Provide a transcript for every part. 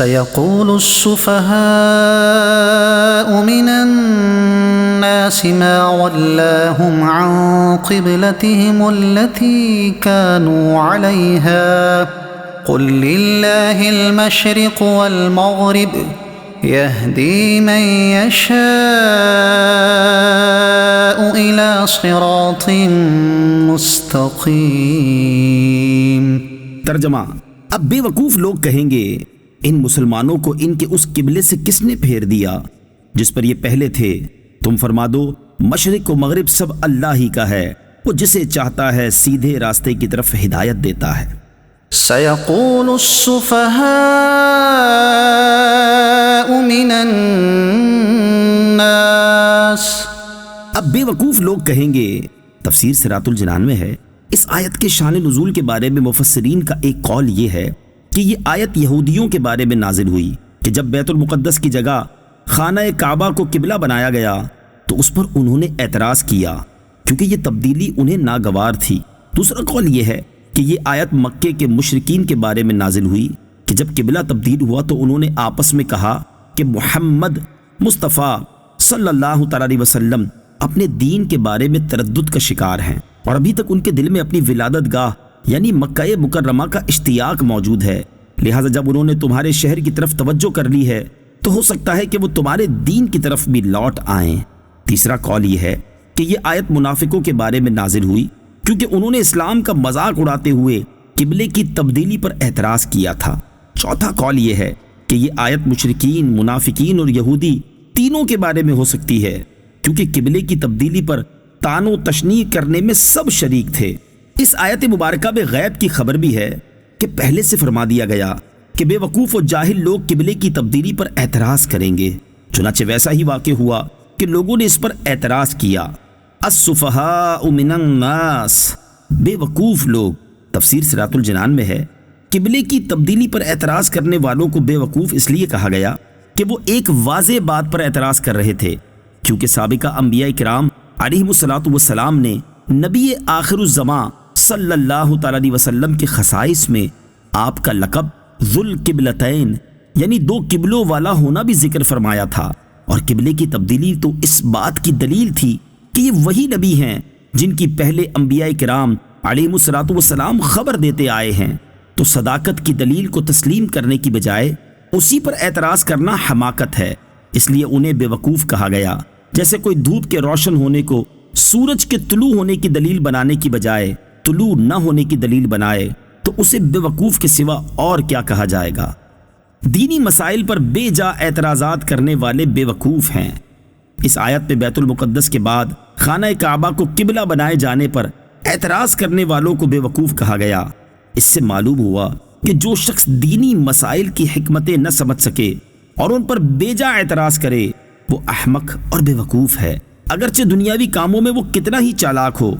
سيقول السفهاء من الناس ما ولاهم عن قبلتهم التي كانوا عليها قل لله المشرق والمغرب يهدي من يشاء إلى صراط مستقيم۔ ترجمہ: اب بے وقوف لوگ کہیں گے ان مسلمانوں کو ان کے اس قبلے سے کس نے پھیر دیا جس پر یہ پہلے تھے؟ تم فرما دو مشرق و مغرب سب اللہ ہی کا ہے، وہ جسے چاہتا ہے سیدھے راستے کی طرف ہدایت دیتا ہے۔ سيقول السفهاء من الناس۔ اب بے وقوف لوگ کہیں گے، تفسیر صراط الجنان میں ہے، اس آیت کے شان نزول کے بارے میں مفسرین کا ایک قول یہ ہے کہ یہ آیت یہودیوں کے بارے میں نازل ہوئی کہ جب بیت المقدس کی جگہ خانہ کعبہ کو قبلہ بنایا گیا تو اس پر انہوں نے اعتراض کیا کیونکہ یہ تبدیلی انہیں ناگوار تھی۔ دوسرا قول یہ ہے کہ یہ آیت مکے کے مشرکین کے بارے میں نازل ہوئی کہ جب قبلہ تبدیل ہوا تو انہوں نے آپس میں کہا کہ محمد مصطفیٰ صلی اللہ تعالی علیہ وسلم اپنے دین کے بارے میں تردد کا شکار ہیں اور ابھی تک ان کے دل میں اپنی ولادت گاہ یعنی مکہ مکرمہ کا اشتیاق موجود ہے، لہٰذا جب انہوں نے تمہارے شہر کی طرف توجہ کر لی ہے تو ہو سکتا ہے کہ وہ تمہارے دین کی طرف بھی لوٹ آئیں۔ تیسرا قول یہ ہے کہ یہ آیت منافقوں کے بارے میں نازل ہوئی کیونکہ انہوں نے اسلام کا مذاق اڑاتے ہوئے قبلے کی تبدیلی پر اعتراض کیا تھا۔ چوتھا قول یہ ہے کہ یہ آیت مشرکین، منافقین اور یہودی تینوں کے بارے میں ہو سکتی ہے کیونکہ قبلے کی تبدیلی پر طعن و تشنیع کرنے میں سب شریک تھے۔ اس آیت مبارکہ میں غیب کی خبر بھی ہے کہ پہلے سے فرما دیا گیا کہ بے وقوف و جاہل لوگ قبلے کی تبدیلی پر اعتراض کریں گے، چنانچہ ویسا ہی واقع ہوا کہ لوگوں نے اس پر اعتراض کیا۔ السفہاء من الناس، بے وقوف لوگ، تفسیر صراط الجنان میں ہے، قبلے کی تبدیلی پر اعتراض کرنے والوں کو بے وقوف اس لیے کہا گیا کہ وہ ایک واضح بات پر اعتراض کر رہے تھے کیونکہ سابقہ انبیاء کرام علیہم الصلاۃ والسلام نے نبی آخر الزماں صلی اللہ تعالی علیہ وسلم کے خصائص میں آپ کا لقب ذو القبلتین یعنی دو قبلوں والا ہونا بھی ذکر فرمایا تھا، اور قبلے کی تبدیلی تو اس بات کی دلیل تھی کہ یہ وہی نبی ہیں جن کی پہلے انبیاء کرام علیہم الصلاۃ والسلام خبر دیتے آئے ہیں، تو صداقت کی دلیل کو تسلیم کرنے کی بجائے اسی پر اعتراض کرنا حماقت ہے، اس لیے انہیں بے وقوف کہا گیا۔ جیسے کوئی دھوپ کے روشن ہونے کو سورج کے طلوع ہونے کی دلیل بنانے کی بجائے طلوع نہ ہونے کی دلیل بنائے تو اسے بے وقوف کے سوا اور کیا کہا جائے گا۔ دینی مسائل پر بے جا اعتراضات کرنے والے بے وقوف ہیں۔ اس آیت میں بیت المقدس کے بعد خانہ کعبہ کو قبلہ بنائے جانے پر اعتراض کرنے والوں کو بے وقوف کہا گیا۔ اس سے معلوم ہوا کہ جو شخص دینی مسائل کی حکمتیں نہ سمجھ سکے اور ان پر بے جا اعتراض کرے وہ احمق اور بے وقوف ہے، اگرچہ دنیاوی کاموں میں وہ کتنا ہی چالاک ہو۔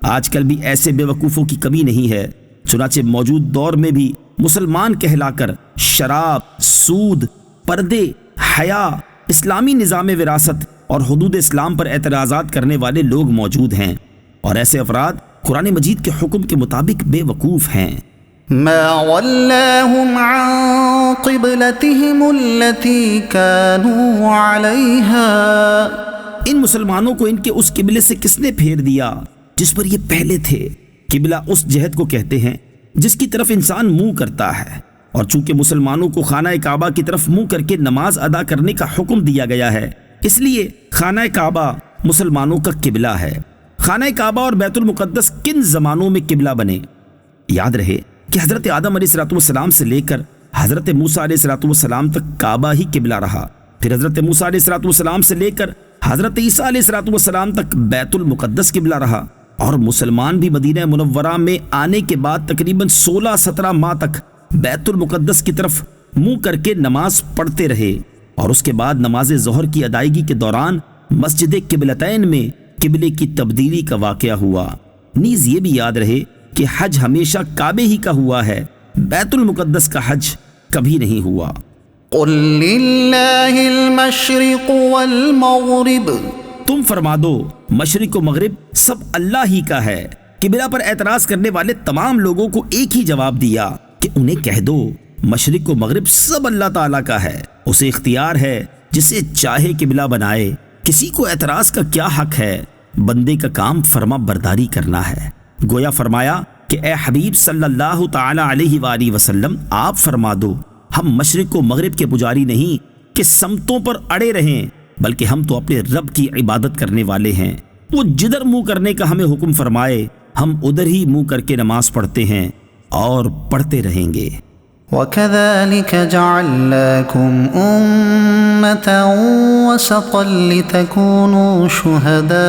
آج کل بھی ایسے بے وقوفوں کی کمی نہیں ہے، چنانچہ موجود دور میں بھی مسلمان کہلا کر شراب، سود، پردے، حیا، اسلامی نظام وراثت اور حدود اسلام پر اعتراضات کرنے والے لوگ موجود ہیں، اور ایسے افراد قرآن مجید کے حکم کے مطابق بے وقوف ہیں۔ ما ولاهم عن قبلتهم التي كانوا عليها۔ ان مسلمانوں کو ان کے اس قبلے سے کس نے پھیر دیا جس پر یہ پہلے تھے؟ قبلہ اس جہت کو کہتے ہیں جس کی طرف انسان منہ کرتا ہے، اور چونکہ مسلمانوں کو خانہ کعبہ کی طرف منہ کر کے نماز ادا کرنے کا حکم دیا گیا ہے، اس لیے خانہ کعبہ مسلمانوں کا قبلہ ہے۔ خانہ کعبہ اور بیت المقدس کن زمانوں میں قبلہ بنے؟ یاد رہے کہ حضرت آدم علیہ السلام سے لے کر حضرت موسیٰ علیہ السلام تک کعبہ ہی قبلہ رہا، پھر حضرت موسیٰ علیہ السلام سے لے کر حضرت عیسیٰ علیہ السلام تک بیت المقدس قبلہ رہا، اور مسلمان بھی مدینہ منورہ میں آنے کے بعد تقریباً 16-17 ماہ تک بیت المقدس کی طرف منہ کر کے نماز پڑھتے رہے، اور اس کے بعد نماز ظہر کی ادائیگی کے دوران مسجد قبلتین میں قبلے کی تبدیلی کا واقعہ ہوا۔ نیز یہ بھی یاد رہے کہ حج ہمیشہ کعبے ہی کا ہوا ہے، بیت المقدس کا حج کبھی نہیں ہوا۔ قل للہ المشرق والمغرب، تم فرما دو مشرق و مغرب سب اللہ ہی کا ہے۔ قبلہ پر اعتراض کرنے والے تمام لوگوں کو ایک ہی جواب دیا کہ انہیں کہہ دو مشرق و مغرب سب اللہ تعالیٰ کا ہے، اسے اختیار ہے جسے چاہے قبلہ بنائے، کسی کو اعتراض کا کیا حق ہے؟ بندے کا کام فرما برداری کرنا ہے۔ گویا فرمایا کہ اے حبیب صلی اللہ تعالی علیہ وآلہ وسلم آپ فرما دو، ہم مشرق و مغرب کے پجاری نہیں کہ سمتوں پر اڑے رہیں، بلکہ ہم تو اپنے رب کی عبادت کرنے والے ہیں۔ وہ جدھر منہ کرنے کا ہمیں حکم فرمائے ہم ادھر ہی منہ کر کے نماز پڑھتے ہیں اور پڑھتے رہیں گے۔ وَكَذَلِكَ جَعَلْنَاكُمْ أُمَّةً وَسَطًا لِتَكُونُوا شُهَدَاءَ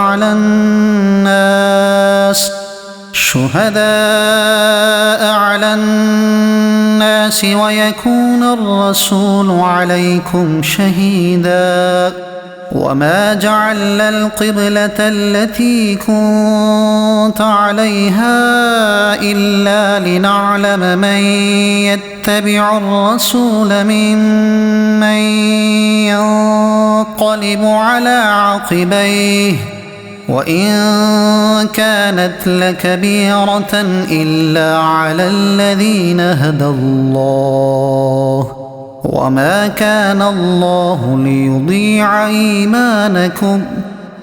عَلَى النَّاسِ وَيَكُونَ الرَّسُولُ عَلَيْكُمْ شَهِيدًا وما جعلنا القبلة التي كنت عليها إلا لنعلم من يتبع الرسول ممن ينقلب على عقبيه وإن كانت لكبيرة إلا على الذين هدى الله وما كان الله ليضيع إيمانكم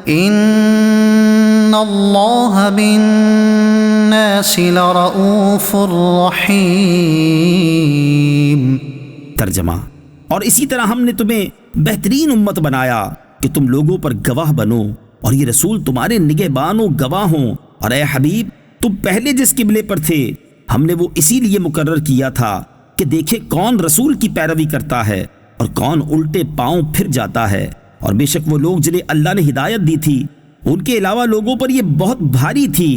إن الله بالناس لرؤوف رحيم۔ ترجمہ: اور اسی طرح ہم نے تمہیں بہترین امت بنایا کہ تم لوگوں پر گواہ بنو اور یہ رسول تمہارے نگہبان و گواہ ہوں، اور اے حبیب تم پہلے جس قبلے پر تھے ہم نے وہ اسی لیے مقرر کیا تھا کہ دیکھے کون رسول کی پیروی کرتا ہے اور کون الٹے پاؤں پھر جاتا ہے، اور بے شک وہ لوگ جنہیں اللہ نے ہدایت دی تھی ان کے علاوہ لوگوں پر یہ بہت بھاری تھی،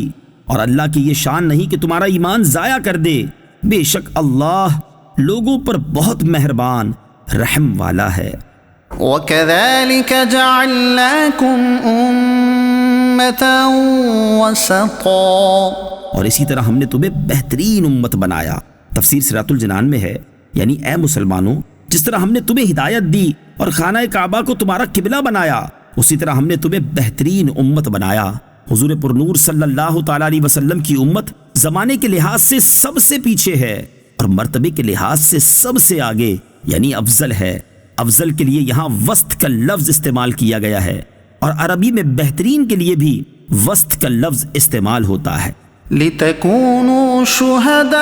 اور اللہ کی یہ شان نہیں کہ تمہارا ایمان ضائع کر دے، بے شک اللہ لوگوں پر بہت مہربان رحم والا ہے۔ وَكَذَلِكَ جَعَلْنَاكُمْ أُمَّةً وَسَطًا، اور اسی طرح ہم نے تمہیں بہترین امت بنایا۔ تفسیر صراط الجنان میں ہے، یعنی اے مسلمانوں جس طرح ہم نے تمہیں ہدایت دی اور خانہ کعبہ کو تمہارا قبلہ بنایا اسی طرح ہم نے تمہیں بہترین امت بنایا۔ حضور پرنور صلی اللہ تعالی علیہ وسلم کی امت زمانے کے لحاظ سے سب سے پیچھے ہے اور مرتبے کے لحاظ سے سب سے آگے، یعنی افضل ہے۔ افضل کے لیے یہاں وسط کا لفظ استعمال کیا گیا ہے، اور عربی میں بہترین کے لیے بھی وسط کا لفظ استعمال ہوتا ہے۔ لِتَكُونُوا شُهَدَاءَ،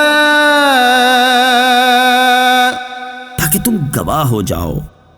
تاکہ تم گواہ ہو جاؤ۔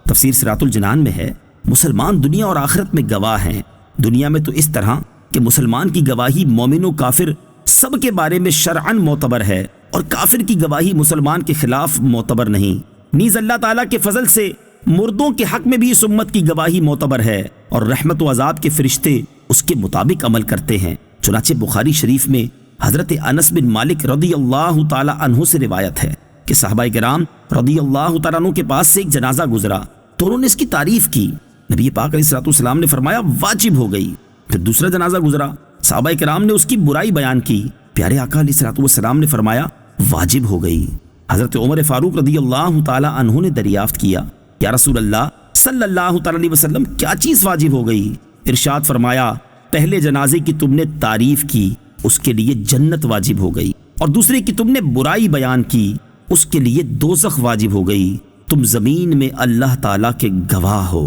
تفسیر صراط الجنان میں ہے، مسلمان دنیا اور آخرت میں گواہ ہیں۔ دنیا میں تو اس طرح کہ مسلمان کی گواہی مومن و کافر سب کے بارے میں شرعاً معتبر ہے، اور کافر کی گواہی مسلمان کے خلاف معتبر نہیں۔ نیز اللہ تعالیٰ کے فضل سے مردوں کے حق میں بھی اس امت کی گواہی معتبر ہے، اور رحمت و عذاب کے فرشتے اس کے مطابق عمل کرتے ہیں۔ چنانچہ بخاری شریف میں حضرت انس بن مالک رضی اللہ تعالی عنہ سے روایت ہے کہ صحابہ کرام رضی اللہ تعالیٰ عنہ کے پاس سے ایک جنازہ گزرا تو انہوں نے اس کی تعریف کی۔ نبی پاک علیہ الصلوۃ والسلام نے فرمایا واجب ہو گئی۔ پھر دوسرا جنازہ گزرا، صحابہ کرام نے اس کی برائی بیان کی، پیارے آقا علیہ الصلوۃ والسلام نے فرمایا واجب ہو گئی۔ حضرت عمر فاروق رضی اللہ تعالی عنہ نے دریافت کیا یا رسول اللہ صلی اللہ تعالی علیہ وسلم کیا چیز واجب ہو گئی؟ ارشاد فرمایا پہلے جنازے کی تم نے تعریف کی اس کے لیے جنت واجب ہو گئی، اور دوسرے کی تم نے برائی بیان کی اس کے لیے دوزخ واجب ہو گئی۔ تم زمین میں اللہ تعالیٰ کے گواہ ہو،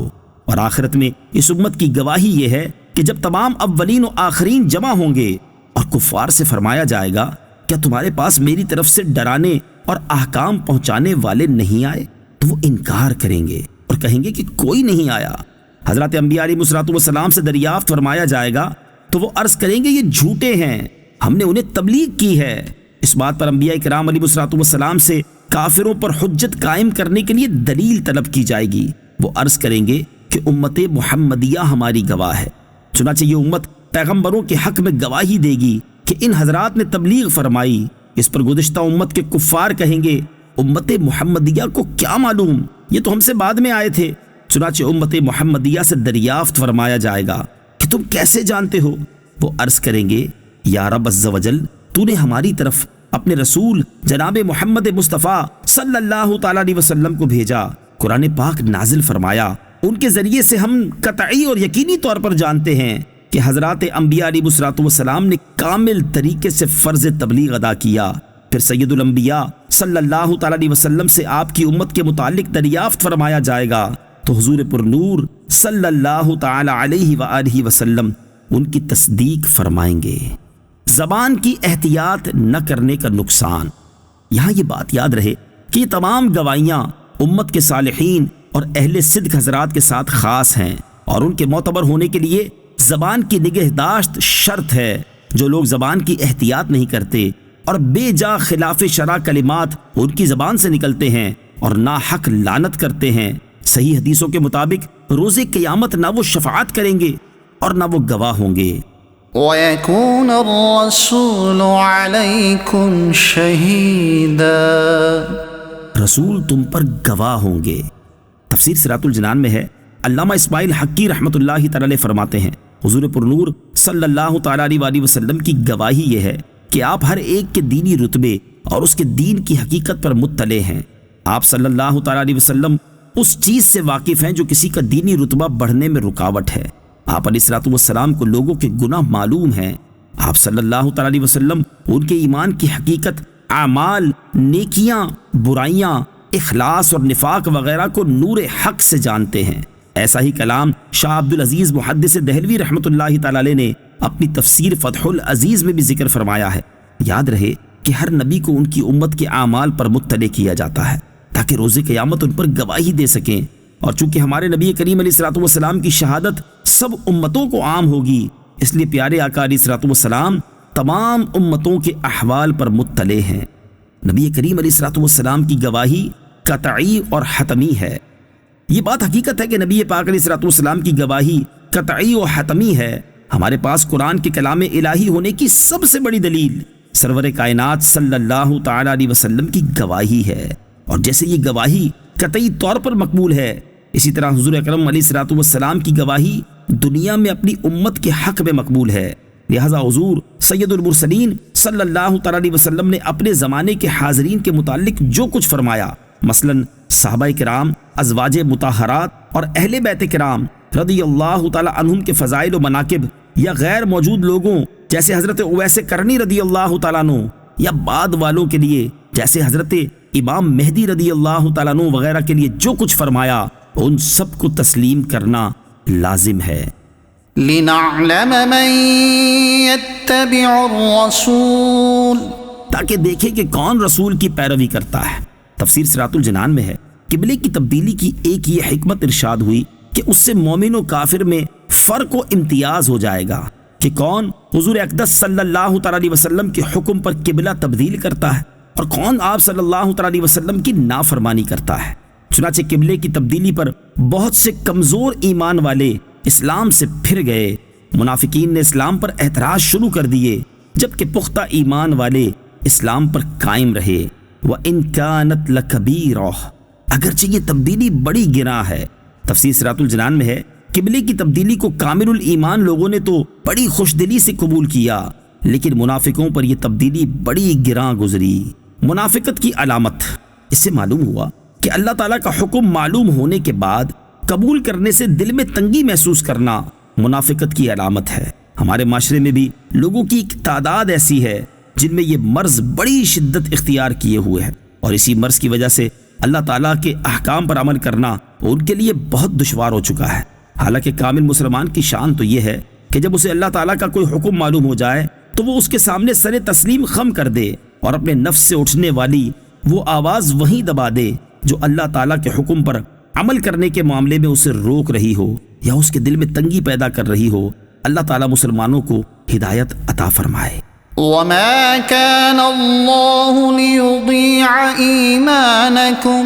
اور آخرت میں اس امت کی گواہی یہ ہے کہ جب تمام اولین و آخرین جمع ہوں گے اور کفار سے فرمایا جائے گا کیا تمہارے پاس میری طرف سے ڈرانے اور احکام پہنچانے والے نہیں آئے؟ تو وہ انکار کریں گے اور کہیں گے کہ کوئی نہیں آیا۔ حضرت انبیاء علیہ الصلوۃ والسلام سے دریافت فرمایا جائے گا تو وہ عرض کریں گے یہ جھوٹے ہیں، ہم نے انہیں تبلیغ کی ہے۔ اس بات پر انبیاء کرام علیہ الصلوۃ والسلام سے کافروں پر حجت قائم کرنے کے لیے دلیل طلب کی جائے گی۔ وہ عرض کریں گے کہ امت محمدیہ ہماری گواہ ہے۔ چنانچہ یہ امت پیغمبروں کے حق میں گواہی دے گی کہ ان حضرات نے تبلیغ فرمائی۔ اس پر گزشتہ امت کے کفار کہیں گے امت محمدیہ کو کیا معلوم، یہ تو ہم سے بعد میں آئے تھے۔ چنانچہ امت محمدیہ سے دریافت فرمایا جائے گا کہ تم کیسے جانتے ہو؟ وہ عرض کریں گے یا رب عز و جل تو نے ہماری طرف اپنے رسول جناب محمد مصطفیٰ صلی اللہ تعالی علیہ وسلم کو بھیجا، قرآن پاک نازل فرمایا، ان کے ذریعے سے ہم قطعی اور یقینی طور پر جانتے ہیں کہ حضرات انبیاء علیہ الصلوۃ والسلام نے کامل طریقے سے فرض تبلیغ ادا کیا۔ پھر سید الانبیاء صلی اللہ تعالی علیہ وسلم سے آپ کی امت کے متعلق دریافت فرمایا جائے گا تو حضور پر نور صلی اللہ تعالی علیہ وآلہ وسلم ان کی تصدیق فرمائیں گے۔ زبان کی احتیاط نہ کرنے کا نقصان۔ یہاں یہ بات یاد رہے کہ یہ تمام گواہیاں امت کے صالحین اور اہل صدق حضرات کے ساتھ خاص ہیں، اور ان کے معتبر ہونے کے لیے زبان کی نگہداشت شرط ہے۔ جو لوگ زبان کی احتیاط نہیں کرتے اور بے جا خلاف شرع کلمات ان کی زبان سے نکلتے ہیں اور ناحق لعنت کرتے ہیں، صحیح حدیثوں کے مطابق روز قیامت نہ وہ شفاعت کریں گے اور نہ وہ گواہ ہوں گے۔ وَيَكُونَ الرَّسُولُ عَلَيْكُمْ شَهِيدًا، رسول تم پر گواہ ہوں گے۔ تفسیر صراط الجنان میں ہے، علامہ اسماعیل حقی رحمۃ اللہ تعالی علیہ فرماتے ہیں حضور پر نور صلی اللہ تعالی علیہ وآلہ وسلم کی گواہی یہ ہے کہ آپ ہر ایک کے دینی رتبے اور اس کے دین کی حقیقت پر مطلع ہیں۔ آپ صلی اللہ تعالی علیہ وسلم اس چیز سے واقف ہیں جو کسی کا دینی رتبہ بڑھنے میں رکاوٹ ہے۔ آپ علیہ الصلوۃ والسلام کو لوگوں کے گناہ معلوم ہیں۔ آپ صلی اللہ تعالی علیہ وسلم ان کے ایمان کی حقیقت، اعمال، نیکیاں، برائیاں، اخلاص اور نفاق وغیرہ کو نور حق سے جانتے ہیں۔ ایسا ہی کلام شاہ عبد العزیز محدث دہلوی رحمۃ اللہ تعالی علیہ نے اپنی تفسیر فتح العزیز میں بھی ذکر فرمایا ہے۔ یاد رہے کہ ہر نبی کو ان کی امت کے اعمال پر مطلع کیا جاتا ہے تاکہ روز قیامت ان پر گواہی دے سکیں، اور چونکہ ہمارے نبی کریم علیہ الصلوۃ والسلام کی شہادت سب امتوں کو عام ہوگی، اس لیے پیارے آقا علیہ الصلوۃ والسلام تمام امتوں کے احوال پر مطلع ہیں۔ نبی کریم علیہ الصلوۃ والسلام کی گواہی قطعی اور حتمی ہے۔ یہ بات حقیقت ہے کہ نبی پاک علیہ الصلوۃ والسلام کی گواہی قطعی و حتمی ہے۔ ہمارے پاس قرآن کے کلام الہی ہونے کی سب سے بڑی دلیل سرور کائنات صلی اللہ تعالی علیہ وسلم کی گواہی ہے، اور جیسے یہ گواہی قطعی طور پر مقبول ہے، اسی طرح حضور اکرم علیہ الصلوۃ والسلام کی گواہی دنیا میں اپنی امت کے حق میں مقبول ہے۔ لہذا حضور سید المرسلین صلی اللہ تعالی علیہ وسلم نے اپنے زمانے کے حاضرین کے متعلق جو کچھ فرمایا، مثلا صحابہ کرام، ازواج مطہرات اور اہل بیت کرام رضی اللہ تعالی عنہم کے فضائل و مناقب، یا غیر موجود لوگوں جیسے حضرت اویس کرنی رضی اللہ تعالیٰ عنہ، یا بعد والوں کے لیے جیسے حضرت امام مہدی رضی اللہ تعالیٰ عنہ وغیرہ کے لیے جو کچھ فرمایا، ان سب کو تسلیم کرنا لازم ہے۔ لِنَعْلَمَ مَن يَتَّبِعُ الرَّسُولَ، تاکہ دیکھے کہ کون رسول کی پیروی کرتا ہے۔ تفسیر صراط الجنان میں ہے، قبلے کی تبدیلی کی ایک یہ حکمت ارشاد ہوئی کہ اس سے مومن و کافر میں فرق و امتیاز ہو جائے گا کہ کون حضور اقدس صلی اللہ تعالی علیہ وسلم کے حکم پر قبلہ تبدیل کرتا ہے اور کون آپ صلی اللہ تعالی علیہ وسلم کی نافرمانی کرتا ہے۔ چنانچہ قبلے کی تبدیلی پر بہت سے کمزور ایمان والے اسلام سے پھر گئے، منافقین نے اسلام پر اعتراض شروع کر دیے، جبکہ پختہ ایمان والے اسلام پر قائم رہے۔ وَإِن كَانَتْ لَكَبِيرَةٌ، اگرچہ یہ تبدیلی بڑی گناہ ہے۔ تفسیر صراط الجنان میں ہے، قبلے کی تبدیلی کو کامل الایمان لوگوں نے تو بڑی خوش دلی سے قبول کیا، لیکن منافقوں پر یہ تبدیلی بڑی گراں گزری۔ منافقت کی علامت، اس سے معلوم ہوا کہ اللہ تعالیٰ کا حکم معلوم ہونے کے بعد قبول کرنے سے دل میں تنگی محسوس کرنا منافقت کی علامت ہے۔ ہمارے معاشرے میں بھی لوگوں کی ایک تعداد ایسی ہے جن میں یہ مرض بڑی شدت اختیار کیے ہوئے ہے، اور اسی مرض کی وجہ سے اللہ تعالیٰ کے احکام پر عمل کرنا ان کے لیے بہت دشوار ہو چکا ہے۔ حالانکہ کامل مسلمان کی شان تو یہ ہے کہ جب اسے اللہ تعالیٰ کا کوئی حکم معلوم ہو جائے تو وہ اس کے سامنے سر تسلیم خم کر دے اور اپنے نفس سے اٹھنے والی وہ آواز وہیں دبا دے جو اللہ تعالیٰ کے حکم پر عمل کرنے کے معاملے میں اسے روک رہی ہو یا اس کے دل میں تنگی پیدا کر رہی ہو۔ اللہ تعالیٰ مسلمانوں کو ہدایت عطا فرمائے۔ وَمَا كَانَ اللَّهُ لِيُضِيعَ إِيمَانَكُمْ،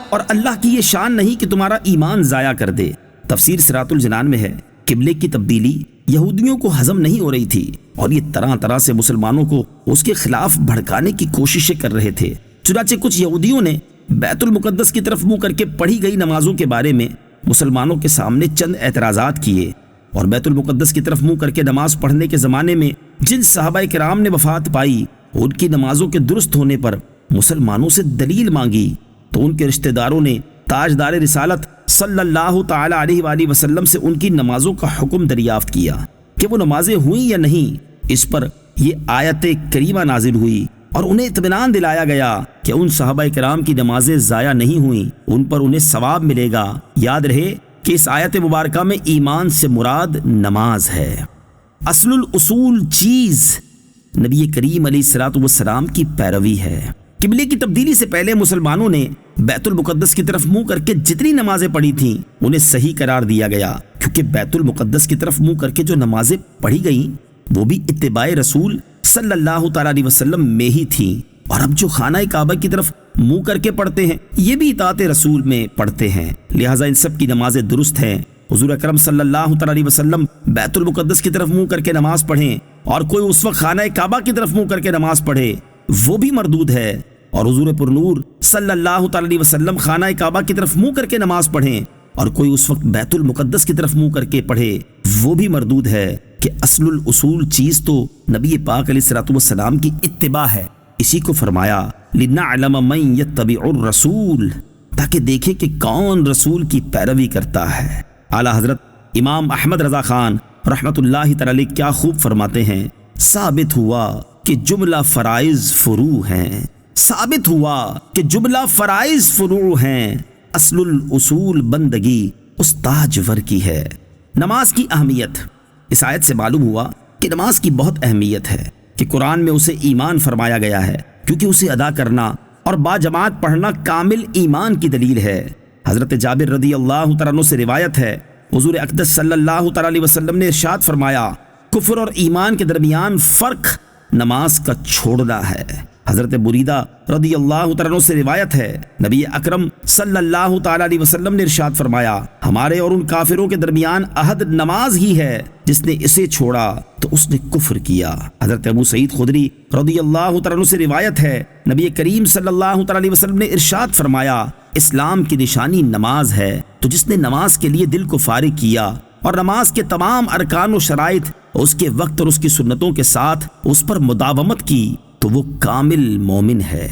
اور اللہ کی یہ شان نہیں کہ تمہارا ایمان ضائع کر دے۔ تفسیر صراط الجنان میں ہے، قبلے کی تبدیلی یہودیوں کو ہضم نہیں ہو رہی تھی اور یہ طرح طرح سے مسلمانوں کو اس کے خلاف بھڑکانے کی کوششیں کر رہے تھے۔ چنانچہ کچھ یہودیوں نے بیت المقدس کی طرف منہ کر کے پڑھی گئی نمازوں کے بارے میں مسلمانوں کے سامنے چند اعتراضات کیے، اور بیت المقدس کی طرف منہ کر کے نماز پڑھنے کے زمانے میں جن صحابہ کرام نے وفات پائی ان کی نمازوں کے درست ہونے پر مسلمانوں سے دلیل مانگی، تو ان کے رشتہ داروں نے تاجدار رسالت صلی اللہ تعالی علیہ وآلہ وسلم سے ان کی نمازوں کا حکم دریافت کیا کہ وہ نمازیں ہوئیں یا نہیں۔ اس پر یہ آیت کریمہ نازل ہوئی اور انہیں اطمینان دلایا گیا کہ ان صحابہ کرام کی نمازیں ضائع نہیں ہوئیں، ان پر انہیں ثواب ملے گا۔ یاد رہے کہ اس آیت مبارکہ میں ایمان سے مراد نماز ہے۔ اصل الاصول چیز نبی کریم علیہ الصلوۃ والسلام کی پیروی ہے۔ قبلے کی تبدیلی سے پہلے مسلمانوں نے بیت المقدس کی طرف منہ کر کے جتنی نمازیں پڑھی تھیں انہیں صحیح قرار دیا گیا، کیونکہ بیت المقدس کی طرف منہ کر کے جو نمازیں پڑھی گئیں وہ بھی اتباع رسول صلی اللہ تعالیٰ علیہ وسلم میں ہی تھیں، اور اب جو خانہ کعبہ کی طرف منہ کر کے پڑھتے ہیں یہ بھی اطاعت رسول میں پڑھتے ہیں، لہٰذا ان سب کی نمازیں درست ہیں۔ حضور اکرم صلی اللہ تعالیٰ علیہ وسلم بیت المقدس کی طرف منہ کر کے نماز پڑھیں اور کوئی اس وقت خانہ کعبہ کی طرف منہ کر کے نماز پڑھے وہ بھی مردود ہے، اور حضور پر نور صلی اللہ تعالیٰ علیہ وسلم خانہ کعبہ کی طرف منہ کر کے نماز پڑھیں اور کوئی اس وقت بیت المقدس کی طرف منہ کر کے پڑھے وہ بھی مردود ہے، کہ اصل الاصول چیز تو نبی پاک علیہ الصلوۃ والسلام کی اتباع ہے۔ اسی کو فرمایا لنعلم من یتبع الرسول، تاکہ دیکھیں کہ کون رسول کی پیروی کرتا ہے۔ اعلیٰ حضرت امام احمد رضا خان رحمۃ اللہ تعالی علیہ کیا خوب فرماتے ہیں، ثابت ہوا کہ جملہ فرائض فروع ہیں، ثابت ہوا کہ جملہ فرائض فروع ہیں، اصل الاصول بندگی اس تاجور کی ہے۔ نماز کی اہمیت، اس آیت سے معلوم ہوا کہ نماز کی بہت اہمیت ہے، کہ قرآن میں اسے ایمان فرمایا گیا ہے، کیونکہ اسے ادا کرنا اور باجماعت پڑھنا کامل ایمان کی دلیل ہے۔ حضرت جابر رضی اللہ تعالیٰ عنہ سے روایت ہے، حضور اقدس صلی اللہ تعالیٰ علیہ وسلم نے ارشاد فرمایا، کفر اور ایمان کے درمیان فرق نماز کا چھوڑنا ہے۔ حضرت بریدہ رضی اللہ تعالیٰ عنہ سے روایت ہے، نبی اکرم صلی اللہ تعالیٰ علیہ وسلم نے ارشاد فرمایا، ہمارے اور ان کافروں کے درمیان عہد نماز ہی ہے، جس نے اسے چھوڑا تو اس نے کفر کیا۔ حضرت ابو سعید خدری رضی اللہ تعالیٰ عنہ سے روایت ہے، نبی کریم صلی اللہ تعالیٰ علیہ وسلم نے ارشاد فرمایا، اسلام کی نشانی نماز ہے، تو جس نے نماز کے لیے دل کو فارغ کیا اور نماز کے تمام ارکان و شرائط اس کے وقت اور اس کی سنتوں کے ساتھ اس پر مداومت کی تو وہ کامل مومن ہے۔